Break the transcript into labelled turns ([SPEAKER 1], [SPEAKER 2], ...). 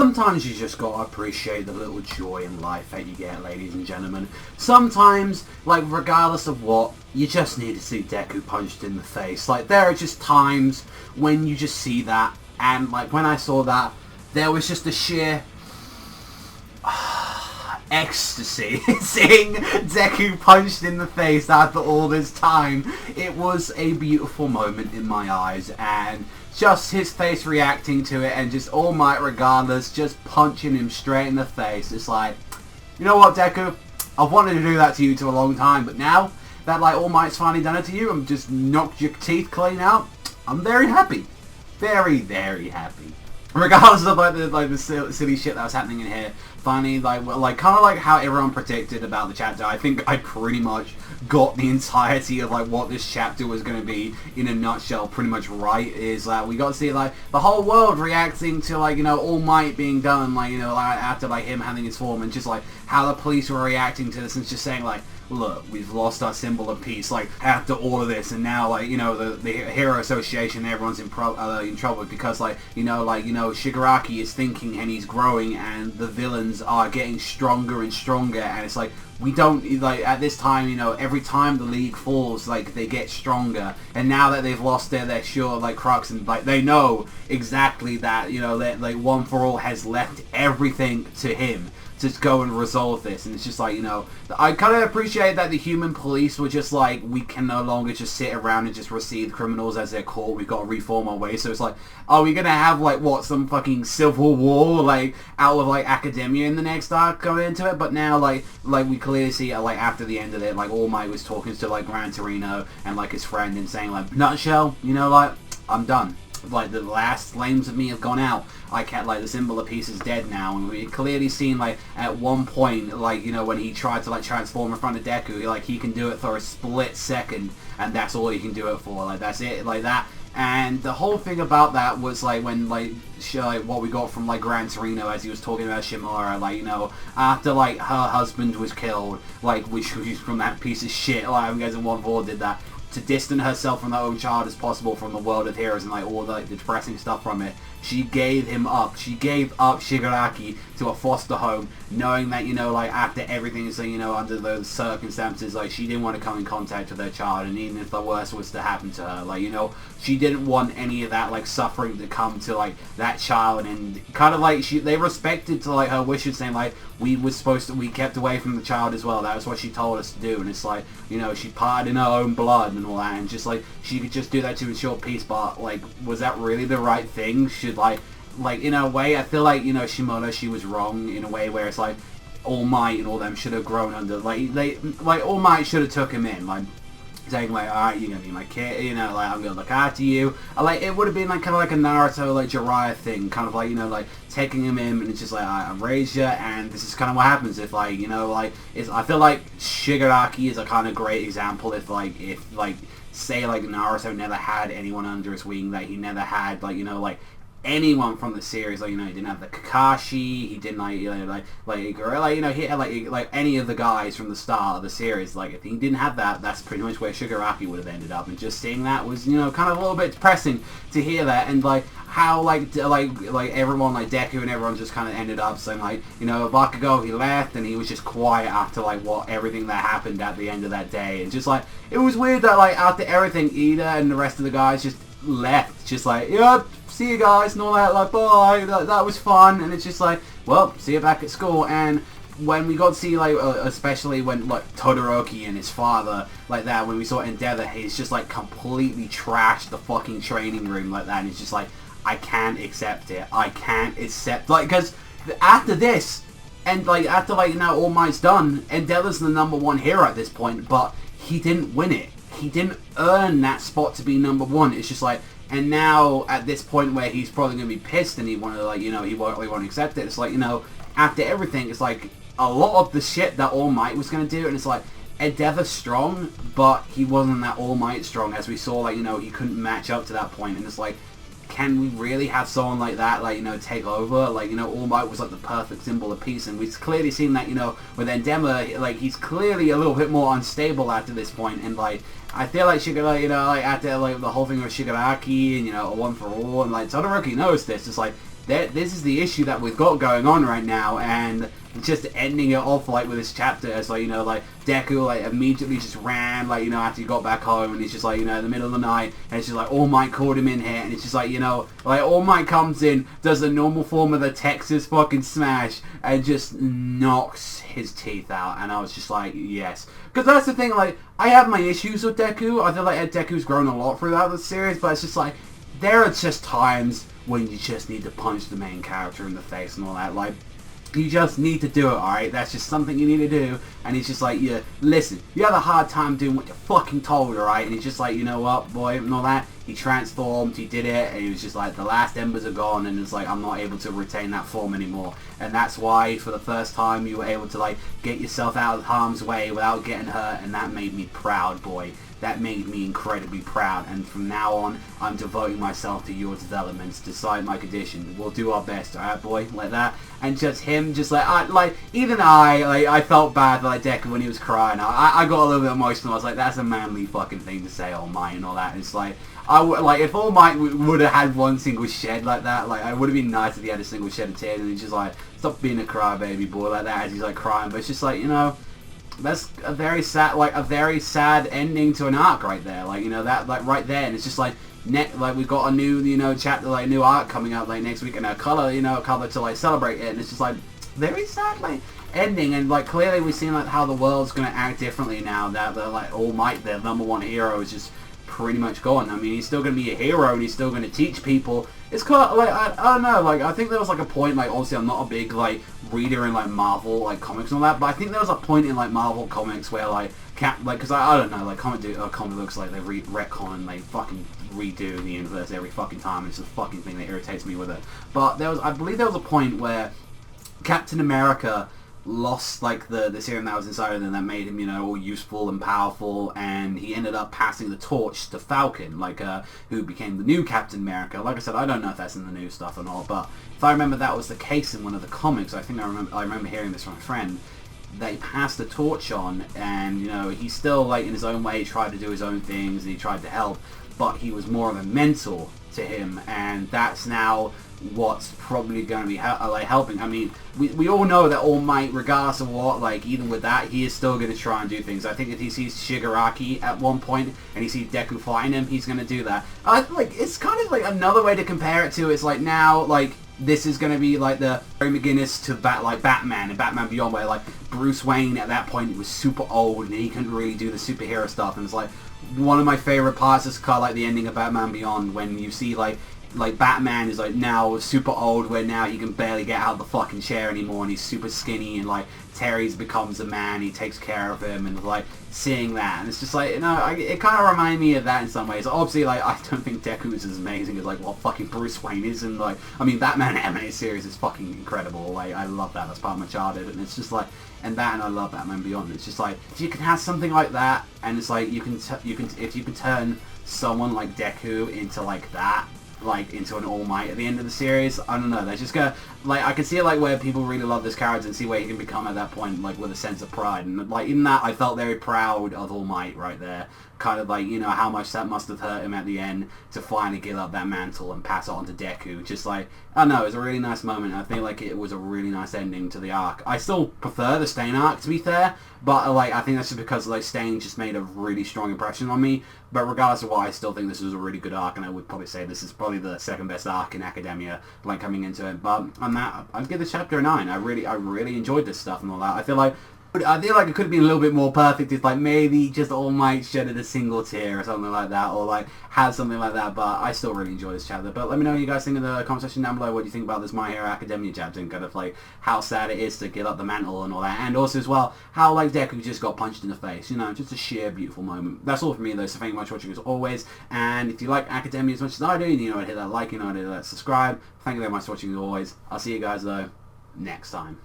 [SPEAKER 1] Sometimes you just gotta appreciate the little joy in life that you get, ladies and gentlemen. Sometimes, like, regardless of what, you just need to see Deku punched in the face. Like, there are just times when you just see that, and, like, when I saw that, there was just a sheer ecstasy seeing Deku punched in the face after all this time. It was a beautiful moment in my eyes, and just his face reacting to it, and just All Might regardless, just punching him straight in the face. It's like, you know what, Deku? I've wanted to do that to you for a long time, but now that, like, All Might's finally done it to you and just knocked your teeth clean out, I'm very happy. Very, very happy. Regardless of the silly shit that was happening in here, finally, kind of like how everyone predicted about the chapter, I think I pretty much got the entirety of, like, what this chapter was going to be in a nutshell pretty much right. Is that we got to see, like, the whole world reacting to, like, you know, All Might being done, like, you know, after, like, him having his form, and just, like, how the police were reacting to this, and just saying, like, look, we've lost our symbol of peace, like, after all of this, and now, like, you know, the Hero Association, everyone's in trouble because, like, you know, Shigaraki is thinking and he's growing, and the villains are getting stronger and stronger, and it's like, we don't, like, at this time, you know, every time the League falls, like, they get stronger, and now that they've lost their sure, like, crux, and, like, they know exactly that, you know, that, like, One For All has left everything to him to go and resolve this. And it's just like, you know, I kind of appreciate that the human police were just like, we can no longer just sit around and just receive criminals as they're caught, we've got to reform our way. So it's like, are we gonna have, like, what, some fucking civil war, like, out of, like, academia in the next arc going into it? But now, like we clearly see, like, after the end of it, like, All Might was talking to, like, Gran Torino and, like, his friend, and saying, like, nutshell, you know, like, I'm done. Like, the last flames of me have gone out. I can't, like, the symbol of peace is dead now. And we clearly seen, like, at one point, like, you know, when he tried to, like, transform in front of Deku, like, he can do it for a split second, and that's all he can do it for. Like, that's it, like that. And the whole thing about that was, like, when, like, what we got from, like, Gran Torino as he was talking about Shimura, like, you know, after, like, her husband was killed, like, which was from that piece of shit, like, you guys in One For All did that, to distance herself from her own child as possible from the world of heroes and, like, all the, like, the depressing stuff from it. She gave him up. She gave up Shigaraki to a foster home, knowing that, you know, like, after everything, so, you know, under those circumstances, like, she didn't want to come in contact with her child, and even if the worst was to happen to her, like, you know, she didn't want any of that, like, suffering to come to, like, that child, and kind of, like, they respected to, like, her wishes, saying, like, we kept away from the child as well, that was what she told us to do, and it's like, you know, she parted in her own blood and all that, and just, like, she could just do that to ensure peace, but, like, was that really the right thing? Should, like, in a way, I feel like, you know, Shimoda, she was wrong in a way where it's like, All Might and all them should have grown under, like, All Might should have took him in, like, saying, like, alright, you're gonna be my kid, you know, like, I'm gonna look after you. Like, it would have been, like, kind of like a Naruto, like, Jiraiya thing, kind of like, you know, like, taking him in, and it's just like, I've raised you, and this is kind of what happens if, like, you know, like, I feel like Shigaraki is a kind of great example if, say, like, Naruto never had anyone under his wing, that he never had, like, you know, like, anyone from the series, like, you know, he didn't have the Kakashi, he didn't, like, you know, you know, he had, like, any of the guys from the start of the series. Like, if he didn't have that, that's pretty much where Shigaraki would have ended up, and just seeing that was, you know, kind of a little bit depressing to hear that, and, like, how, like everyone, like, Deku and everyone just kind of ended up saying, like, you know, Bakugo, he left, and he was just quiet after, like, everything that happened at the end of that day, and just, like, it was weird that, like, after everything, Ida and the rest of the guys just left, just like, yep, see you guys, and all that, like, bye, that was fun, and it's just like, well, see you back at school. And when we got to see, like, especially when, like, Todoroki and his father, like that, when we saw Endeavor, he's just, like, completely trashed the fucking training room like that, and he's just like, I can't accept it, I can't accept, like, because after this, and, like, after, like, now All Might's done, Endeavor's the #1 hero at this point, but he didn't win it, he didn't earn that spot to be #1, it's just like, and now, at this point where he's probably going to be pissed and he want to, like, you know, he won't really want to accept it, it's like, you know, after everything, it's like, a lot of the shit that All Might was going to do, and it's like, Endeavor's strong, but he wasn't that All Might strong, as we saw, like, you know, he couldn't match up to that point, and it's like, can we really have someone like that, like, you know, take over? Like, you know, All Might was, like, the perfect symbol of peace, and we've clearly seen that, you know, with Endeavor, like, he's clearly a little bit more unstable after this point, and, like, I feel like after, like, the whole thing with Shigaraki, and, you know, One For All, and, like, Todoroki knows this, it's like, this is the issue that we've got going on right now, and just ending it off like with this chapter as like, you know, like Deku like immediately just ran, like, you know, after he got back home, and he's just like, you know, in the middle of the night, and it's just like All Might called him in here, and it's just like, you know, like All Might comes in, does the normal form of the Texas fucking smash, and just knocks his teeth out, and I was just like, yes. Because that's the thing, like, I have my issues with Deku. I feel like Deku's grown a lot throughout the series, but it's just like, there are just times when you just need to punch the main character in the face and all that. Like, you just need to do it, alright? That's just something you need to do. And he's just like, yeah, listen, you had a hard time doing what you're fucking told, alright? And he's just like, you know what, boy, and all that. He transformed, he did it, and he was just like, the last embers are gone, and it's like, I'm not able to retain that form anymore. And that's why, for the first time, you were able to, like, get yourself out of harm's way without getting hurt, and that made me proud, boy. That made me incredibly proud, and from now on, I'm devoting myself to your developments. Decide my condition. We'll do our best, alright, boy? Like that. And just him, just like, I felt bad, like, Deku when he was crying. I got a little bit emotional. I was like, that's a manly fucking thing to say, All Might, and all that. It's like, if All Might would have had one single shed like that, like, it would have been nice if he had a single shed of tears, and he's just like, stop being a crybaby boy like that, as he's like crying. But it's just like, you know, that's a very sad ending to an arc right there. Like, you know, that, like, right there, and it's just like, we've got a new, you know, chapter, like, new arc coming up, like, next week, and a color to, like, celebrate it, and it's just like, very sad, like, ending, and, like, clearly we've seen, like, how the world's gonna act differently now that, like, All Might, their #1 hero, is just pretty much gone. I mean, he's still gonna be a hero, and he's still gonna teach people. It's kind of, like, I don't know, like, I think there was, like, a point, like, obviously I'm not a big, like, reader in, like, Marvel, like, comics and all that, but I think there was a point in, like, Marvel comics where, like, because I don't know, like, comic books, like, they retcon and they fucking redo the universe every fucking time, and it's a fucking thing that irritates me with it. But I believe there was a point where Captain America lost, like, the serum that was inside of him that made him, you know, all useful and powerful, and he ended up passing the torch to Falcon, like, who became the new Captain America. Like I said, I don't know if that's in the new stuff or not, but if I remember that was the case in one of the comics, I remember hearing this from a friend, that he passed the torch on, and, you know, he still, like, in his own way tried to do his own things, and he tried to help, but he was more of a mentor to him, and that's now what's probably going to be helping. I mean, we all know that All Might, regardless of what, like, even with that, he is still going to try and do things. I think if he sees Shigaraki at one point and he sees Deku fighting him, he's going to do that. Like, it's kind of like another way to compare it to, it's like now, like, this is going to be like the Barry McGinnis to Batman and Batman Beyond, where, like, Bruce Wayne at that point was super old and he couldn't really do the superhero stuff, and it's like one of my favorite parts is kind of like the ending of Batman Beyond, when you see, like Batman is, like, now super old, where now he can barely get out of the fucking chair anymore, and he's super skinny, and, like, Terry's becomes a man, he takes care of him, and, like, seeing that, and it's just like, you know, it kind of reminded me of that in some ways. Obviously, like, I don't think Deku is as amazing as, like, what fucking Bruce Wayne is, and, like, I mean, Batman animated series is fucking incredible. Like, I love that, that's part of my childhood, and it's just like, and I love Batman Beyond. It's just like, if you can have something like that, and it's like, if you can turn someone like Deku into, like, that, like, into an All Might at the end of the series, I don't know, they're just gonna, like, I can see, like, where people really love this character and see where he can become at that point, like, with a sense of pride, and, like, in that, I felt very proud of All Might right there, kind of, like, you know, how much that must have hurt him at the end to finally give up that mantle and pass it on to Deku. Just, like, I don't know, it was a really nice moment. I feel like it was a really nice ending to the arc. I still prefer the Stain arc, to be fair, but, like, I think that's just because, like, Stain just made a really strong impression on me, but regardless of why, I still think this was a really good arc, and I would probably say this is probably the second best arc in Academia, like, coming into it. But on that, I'd give this chapter a 9. I really enjoyed this stuff and all that. I feel like it could have been a little bit more perfect if, like, maybe just All Might shedded a single tear or something like that, or, like, had something like that, but I still really enjoy this chapter. But let me know what you guys think in the comment section down below. What do you think about this My Hero Academia chapter, and kind of, like, how sad it is to give up the mantle and all that, and also as well, how, like, Deku just got punched in the face, you know, just a sheer beautiful moment. That's all from me though, so thank you much for watching as always, and if you like Academia as much as I do, you know what, hit that like, you know what, hit that subscribe. Thank you very much for watching as always. I'll see you guys though next time.